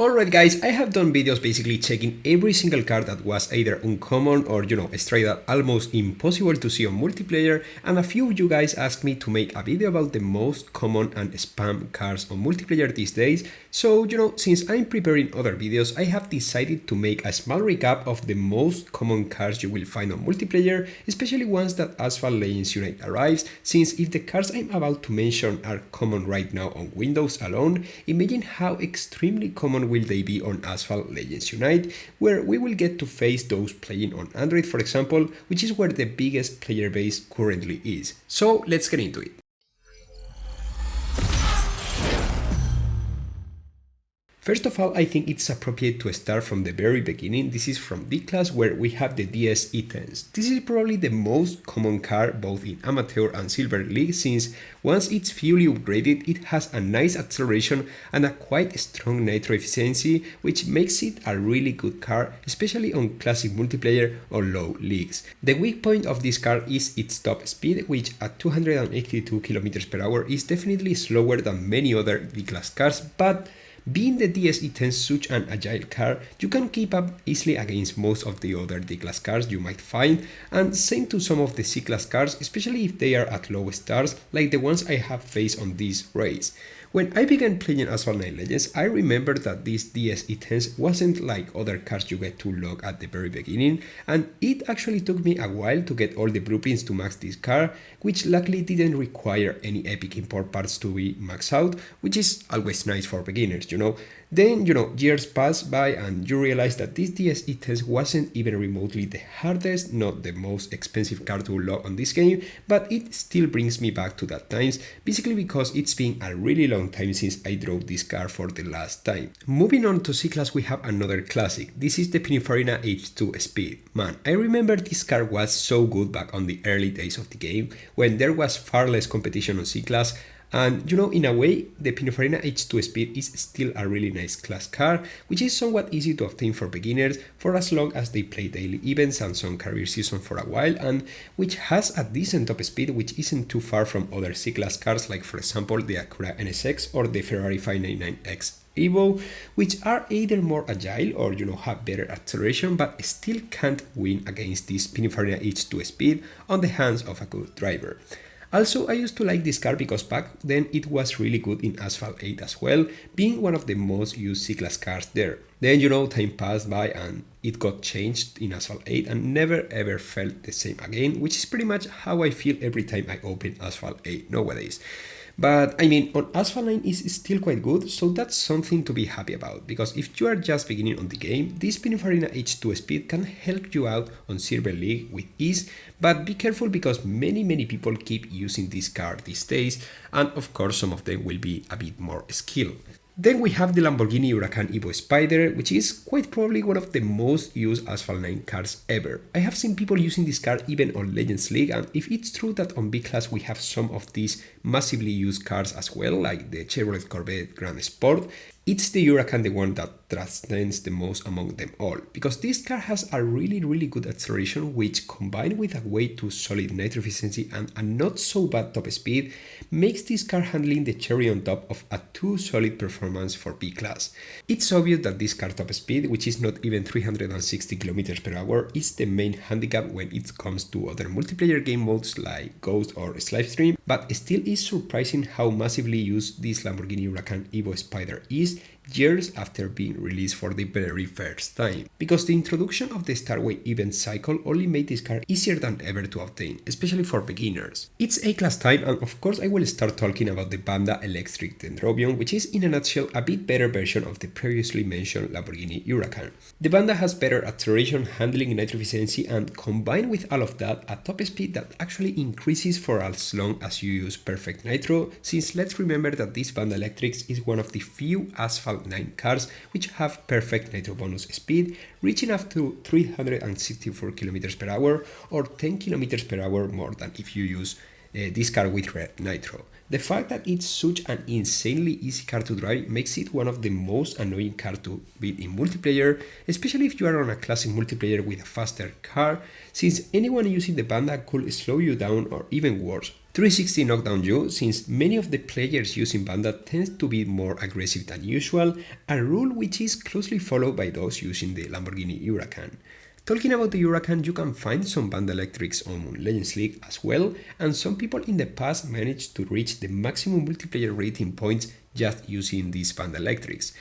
Alright guys, I have done videos basically checking every single card that was either uncommon or straight up almost impossible to see on multiplayer, and a few of you guys asked me to make a video about the most common and spam cards on multiplayer these days. So since I'm preparing other videos, I have decided to make a small recap of the most common cards you will find on multiplayer, especially once that Asphalt Legends Unite arrives, since if the cards I'm about to mention are common right now on Windows alone, imagine how extremely common will they be on Asphalt Legends Unite, where we will get to face those playing on Android, for example, which is where the biggest player base currently is. So let's get into it. First of all, I think it's appropriate to start from the very beginning. This is from D class, where we have the DS ethe. This is probably the most common card both in Amateur and Silver League, since once it's fully upgraded, it has a nice acceleration and a quite strong nitro efficiency, which makes it a really good card, especially on classic multiplayer or low leagues. The weak point of this card is its top speed, which at 282 km/h is definitely slower than many other D class cards, but being the DS ethe such an agile card, you can keep up easily against most of the other D-class cards you might find, and same to some of the C-class cards, especially if they are at low stars, like the ones I have faced on this race. When I began playing Asphalt Legends, I remember that this DS ethe wasn't like other cards you get to lock at the very beginning, and it actually took me a while to get all the blueprints to max this card, which luckily didn't require any epic import parts to be maxed out, which is always nice for beginners, Then, years pass by and you realize that this DS ethe wasn't even remotely the hardest, not the most expensive card to unlock on this game, but it still brings me back to that times, basically because it's been a really long time since I drove this card for the last time. Moving on to C-Class, we have another classic. This is the Pininfarina H2 Speed. Man, I remember this card was so good back on the early days of the game, when there was far less competition on C-Class. And in a way, the Pininfarina H2 Speed is still a really nice class card, which is somewhat easy to obtain for beginners for as long as they play daily events and some career season for a while, and which has a decent top speed which isn't too far from other C-class cars like for example the Acura NSX or the Ferrari 599X Evo, which are either more agile or have better acceleration, but still can't win against this Pininfarina H2 Speed on the hands of a good driver. Also, I used to like this card because back then it was really good in Asphalt 8 as well, being one of the most used C-class cards there. Then time passed by and it got changed in Asphalt 8 and never ever felt the same again, which is pretty much how I feel every time I open Asphalt 8 nowadays. But I mean, on Asphalt 9 is still quite good, so that's something to be happy about, because if you are just beginning on the game, this Pininfarina H2 Speed can help you out on Silver League with ease, but be careful because many people keep using this card these days, and of course some of them will be a bit more skilled. Then we have the Lamborghini Huracan Evo Spider, which is quite probably one of the most used Asphalt 9 cards ever. I have seen people using this card even on Legends League, and if it's true that on B class we have some of these massively used cards as well, like the Chevrolet Corvette Grand Sport, it's the Huracan the one that transcends the most among them all, because this car has a really good acceleration, which combined with a way too solid nitro efficiency and a not so bad top speed, makes this car handling the cherry on top of a too solid performance for B class. It's obvious that this car top speed, which is not even 360 km/h, is the main handicap when it comes to other multiplayer game modes like Ghost or Slipstream, but still is surprising how massively used this Lamborghini Huracan Evo Spider is years after being released for the very first time, because the introduction of the Starway event cycle only made this car easier than ever to obtain, especially for beginners. It's A-class time, and of course I will start talking about the Banda Electric Dendrobium, which is in a nutshell a bit better version of the previously mentioned Lamborghini Huracan. The Banda has better acceleration, handling, nitro efficiency, and combined with all of that, a top speed that actually increases for as long as you use perfect nitro, since let's remember that this Banda Electrics is one of the few Asphalt 9 cars which have perfect nitro bonus speed, reaching up to 364 km/h or 10 km/h more than if you use this car with red nitro. The fact that it's such an insanely easy car to drive makes it one of the most annoying cars to beat in multiplayer, especially if you are on a classic multiplayer with a faster car, since anyone using the Banda could slow you down or even worse, 360 knockdown you, since many of the players using Bandit tend to be more aggressive than usual, a rule which is closely followed by those using the Lamborghini Huracan. Talking about the Huracan, you can find some Band Electrics on Legends League as well, and some people in the past managed to reach the maximum multiplayer rating points just using these Band Electrics.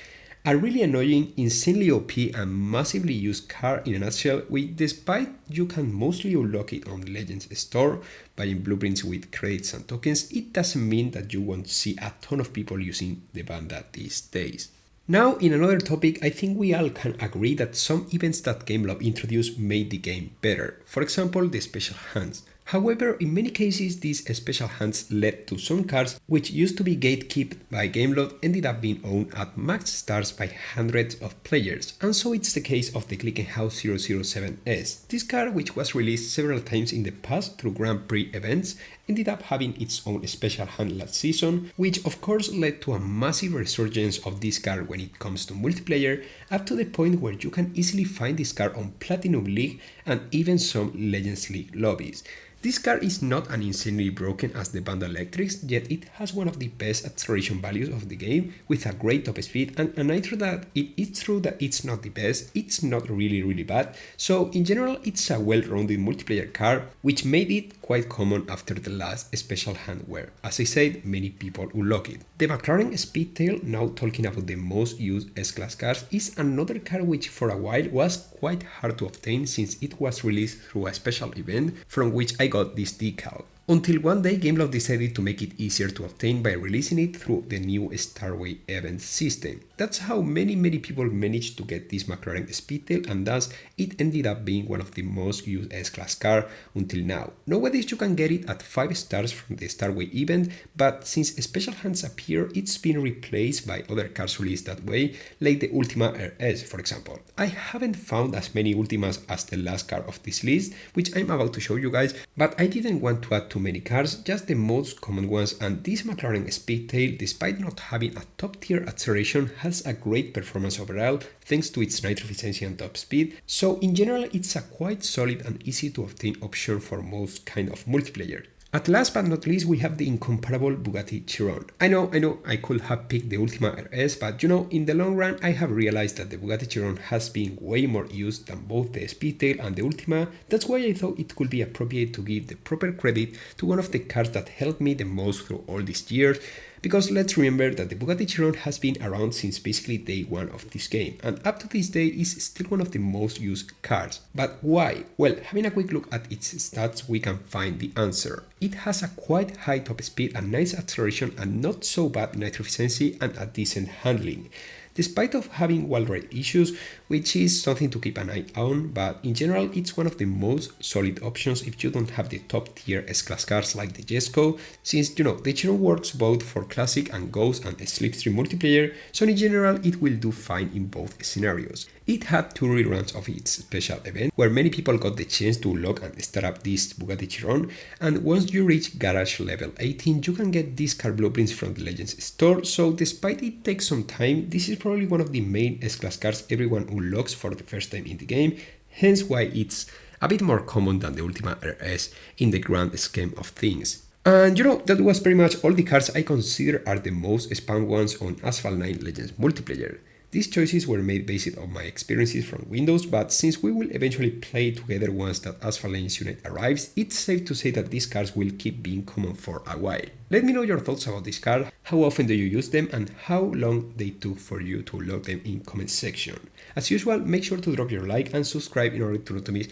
A really annoying, insanely OP and massively used car in a nutshell, which despite you can mostly unlock it on Legends store, buying blueprints with credits and tokens, it doesn't mean that you won't see a ton of people using the Bandit these days. Now, in another topic, I think we all can agree that some events that GameLoft introduced made the game better. For example, the special hands. However, in many cases, these special hands led to some cards which used to be gatekept by GameLoft ended up being owned at max stars by hundreds of players, and so it's the case of the Glickenhaus 007S. This card, which was released several times in the past through Grand Prix events, ended up having its own special hand last season, which of course led to a massive resurgence of this card when it comes to multiplayer, up to the point where you can easily find this card on Platinum League and even some Legends League lobbies. This card is not as insanely broken as the Band Electrics, yet it has one of the best acceleration values of the game with a great top speed, and I thought that it is true that it's not the best, it's not really bad, so in general it's a well-rounded multiplayer card which made it quite common after the last special hand where, as I said, many people unlock it. The McLaren Speedtail, now talking about the most used S-Class cars, is another card which for a while was quite hard to obtain since it was released through a special event from which I got this decal. Until one day GameLoft decided to make it easier to obtain by releasing it through the new Starway event system. That's how many people managed to get this McLaren Speedtail, and thus it ended up being one of the most used S-Class car until now. Nowadays you can get it at 5 stars from the Starway event, but since special hands appear, it's been replaced by other cars released that way, like the Ultima RS for example. I haven't found as many Ultimas as the last car of this list, which I'm about to show you guys, but I didn't want to add too many cars, just the most common ones, and this McLaren Speedtail, despite not having a top tier acceleration, has a great performance overall thanks to its nitro efficiency and top speed, so in general it's a quite solid and easy to obtain option for most kind of multiplayer. At last but not least, we have the incomparable Bugatti Chiron. I know, I could have picked the Ultima RS, but in the long run, I have realized that the Bugatti Chiron has been way more used than both the Speedtail and the Ultima. That's why I thought it could be appropriate to give the proper credit to one of the cars that helped me the most through all these years. Because let's remember that the Bugatti Chiron has been around since basically day one of this game, and up to this day is still one of the most used cars. But why? Well, having a quick look at its stats, we can find the answer. It has a quite high top speed, a nice acceleration, and not so bad nitro efficiency, and a decent handling. Despite of having wall ride issues, which is something to keep an eye on, but in general it's one of the most solid options if you don't have the top tier S-Class cars like the Jesco, since the Chiron works both for classic and ghost and slipstream multiplayer, so in general it will do fine in both scenarios. It had 2 reruns of its special event, where many people got the chance to unlock and start up this Bugatti Chiron, and once you reach Garage level 18, you can get these car blueprints from the Legends store, so despite it takes some time, this is probably one of the main S-Class cars everyone unlocks for the first time in the game, hence why it's a bit more common than the Ultima RS in the grand scheme of things. And that was pretty much all the cards I consider are the most spammed ones on Asphalt 9 Legends multiplayer. These choices were made based on my experiences from Windows, but since we will eventually play together once that Asphalt Legends Unite arrives, it's safe to say that these cards will keep being common for a while. Let me know your thoughts about this card, how often do you use them, and how long they took for you to unlock them in comment section. As usual, make sure to drop your like and subscribe in order to not miss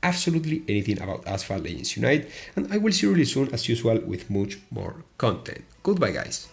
absolutely anything about Asphalt Legends Unite, and I will see you really soon as usual with much more content. Goodbye guys!